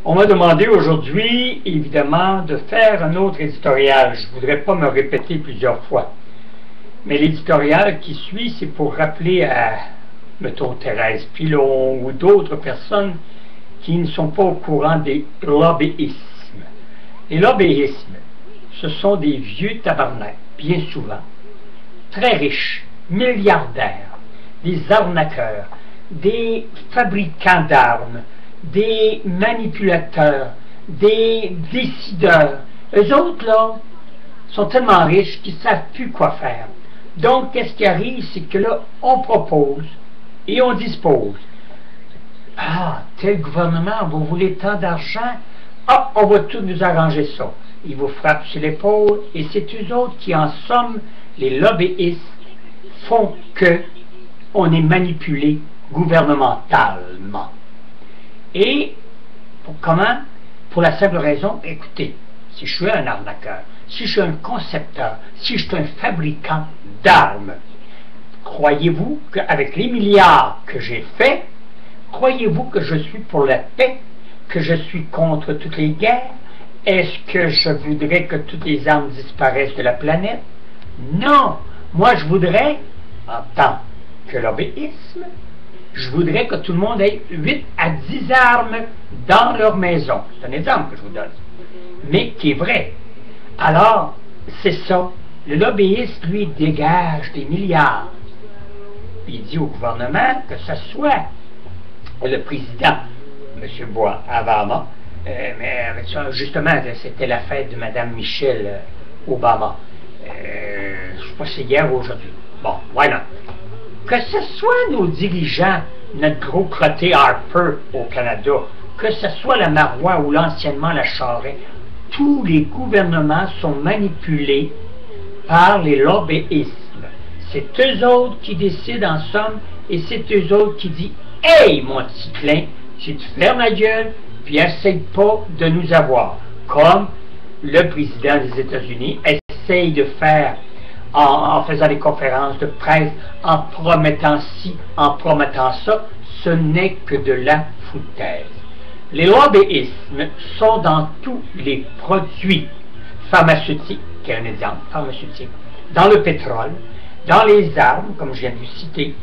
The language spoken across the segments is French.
On m'a demandé aujourd'hui, évidemment, de faire un autre éditorial. Je ne voudrais pas me répéter plusieurs fois. Mais l'éditorial qui suit, c'est pour rappeler à, mettons, Thérèse Pilon ou d'autres personnes qui ne sont pas au courant des lobbyismes. Les lobbyismes, ce sont des vieux tabarnaks, bien souvent, très riches, milliardaires, des arnaqueurs, des fabricants d'armes, des manipulateurs, des décideurs. Eux autres, là, sont tellement riches qu'ils ne savent plus quoi faire. Donc, qu'est-ce qui arrive, c'est que là, on propose et on dispose. Ah, tel gouvernement, vous voulez tant d'argent? Ah, on va tout nous arranger ça. Ils vous frappent sur l'épaule et c'est eux autres qui, en somme, les lobbyistes, font que on est manipulé gouvernementalement. Et comment? Pour la simple raison, écoutez, si je suis un arnaqueur, si je suis un concepteur, si je suis un fabricant d'armes, croyez-vous qu'avec les milliards que j'ai faits, croyez-vous que je suis pour la paix, que je suis contre toutes les guerres? Est-ce que je voudrais que toutes les armes disparaissent de la planète? Non! Moi, je voudrais, en tant que lobbyisme, je voudrais que tout le monde ait 8 à 10 armes dans leur maison. C'est un exemple que je vous donne, mais qui est vrai. Alors, c'est ça. Le lobbyiste, lui, dégage des milliards. Il dit au gouvernement que ce soit le président, M. Obama, mais justement, c'était la fête de Mme Michelle Obama. Je ne sais pas si c'est hier ou aujourd'hui. Bon, voilà. Que ce soit nos dirigeants, notre gros crotté Harper au Canada, que ce soit la Marois ou l'anciennement la Charest, tous les gouvernements sont manipulés par les lobbyistes. C'est eux autres qui décident en somme, et c'est eux autres qui disent « Hey, mon petit clin, si tu fermes la gueule, puis essaye pas de nous avoir. » Comme le président des États-Unis essaye de faire en faisant des conférences de presse, en promettant ci, en promettant ça, ce n'est que de la foutaise. Les lobbyismes sont dans tous les produits pharmaceutiques, qui est un exemple, pharmaceutique, dans le pétrole, dans les armes, comme je viens de vous citer,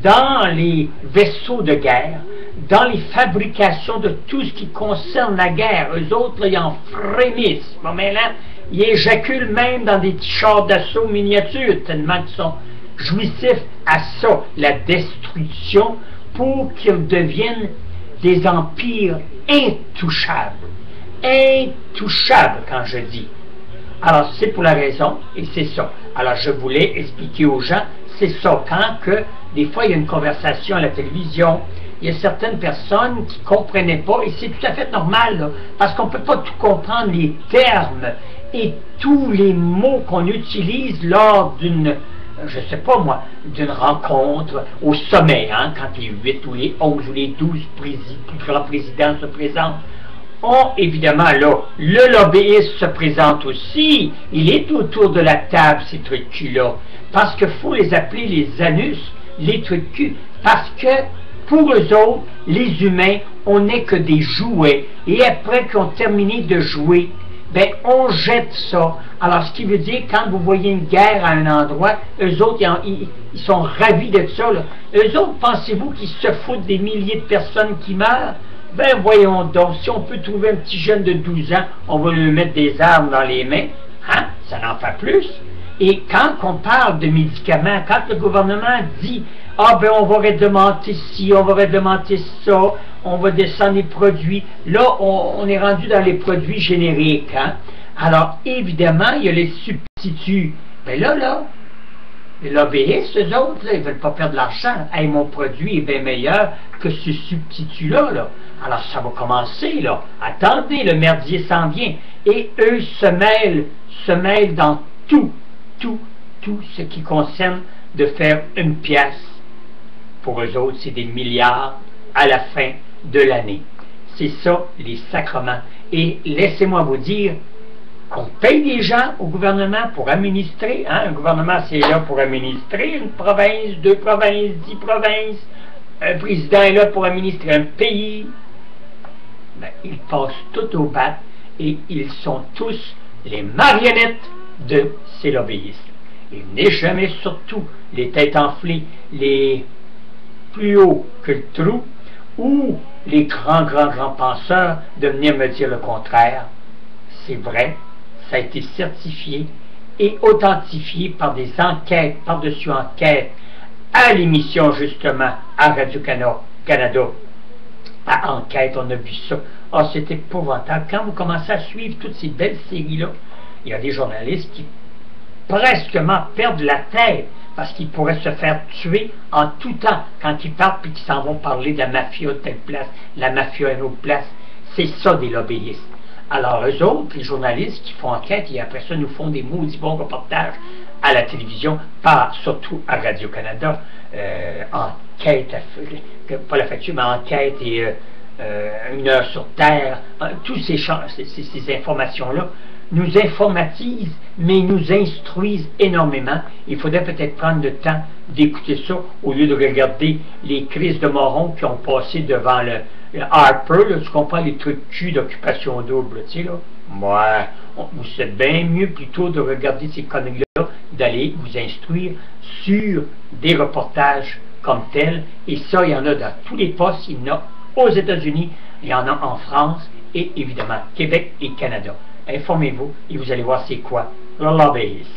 dans les vaisseaux de guerre, dans les fabrications de tout ce qui concerne la guerre. Eux autres, là, ils en frémissent. Bon, mais là, ils éjaculent même dans des petits chars d'assaut miniatures, tellement qu'ils sont jouissifs à ça, la destruction, pour qu'ils deviennent des empires intouchables. Intouchables, quand je dis. Alors, c'est pour la raison, et c'est ça. Alors, je voulais expliquer aux gens, c'est ça, quand que, des fois, il y a une conversation à la télévision, il y a certaines personnes qui ne comprenaient pas, et c'est tout à fait normal, là, parce qu'on ne peut pas tout comprendre, les termes et tous les mots qu'on utilise lors d'une, je ne sais pas moi, d'une rencontre au sommet, hein, quand les 8 ou les 11 ou les 12 plus grands présidents se présentent. Évidemment, là, le lobbyiste se présente aussi, il est autour de la table, ces trucs-là, parce qu'il faut les appeler les anus, les trucs-cul, parce que, pour eux autres, les humains, on n'est que des jouets, et après qu'ils ont terminé de jouer, ben, on jette ça. Alors, ce qui veut dire, quand vous voyez une guerre à un endroit, eux autres, ils sont ravis de ça, là. Eux autres, pensez-vous qu'ils se foutent des milliers de personnes qui meurent? Ben, voyons donc, si on peut trouver un petit jeune de 12 ans, on va lui mettre des armes dans les mains, hein? Ça n'en fait plus. Et quand on parle de médicaments, quand le gouvernement dit « Ah, ben, on va réglementer ci, on va réglementer ça, on va descendre les produits », là, on est rendu dans les produits génériques, hein? Alors, évidemment, il y a les substituts. Ben là, les lobbyistes, eux autres, là, ils ne veulent pas perdre de l'argent. Hey, mon produit est bien meilleur que ce substitut-là, là. Alors, ça va commencer, là. Attendez, le merdier s'en vient. Et eux se mêlent dans tout ce qui concerne de faire une pièce. Pour eux autres, c'est des milliards à la fin de l'année. C'est ça, les sacrements. Et laissez-moi vous dire qu'on paye des gens au gouvernement pour administrer. Hein? Un gouvernement, c'est là pour administrer une province, 2 provinces, 10 provinces. Un président est là pour administrer un pays. ben, ils passent tout au bat et ils sont tous les marionnettes de ces lobbyistes. Il n'est jamais surtout les têtes enflées, les plus hauts que le trou, ou les grands penseurs de venir me dire le contraire. C'est vrai, ça a été certifié et authentifié par des enquêtes par-dessus enquêtes à l'émission justement à Radio-Canada. À Enquête, on a vu ça. Ah, c'est épouvantable. Quand vous commencez à suivre toutes ces belles séries-là, il y a des journalistes qui presquement perdent la tête parce qu'ils pourraient se faire tuer en tout temps quand ils partent et qu'ils s'en vont parler de la mafia de telle place, la mafia à une autre place. C'est ça des lobbyistes. Alors eux autres, les journalistes qui font enquête et après ça nous font des maudits bons reportages à la télévision, surtout à Radio-Canada, enquête, pas la facture, mais enquête et une heure sur Terre, tous ces informations-là nous informatisent, mais nous instruisent énormément. Il faudrait peut-être prendre le temps d'écouter ça au lieu de regarder les crises de morons qui ont passé devant le Harper, là, tu comprends, les trucs de cul d'occupation double, tu sais, là. Ouais, vous êtes bien mieux plutôt de regarder ces conneries-là, d'aller vous instruire sur des reportages comme tels, et ça, il y en a dans tous les postes, il y en a aux États-Unis, il y en a en France, et évidemment, Québec et Canada. Informez-vous, et vous allez voir c'est quoi le lobbyisme.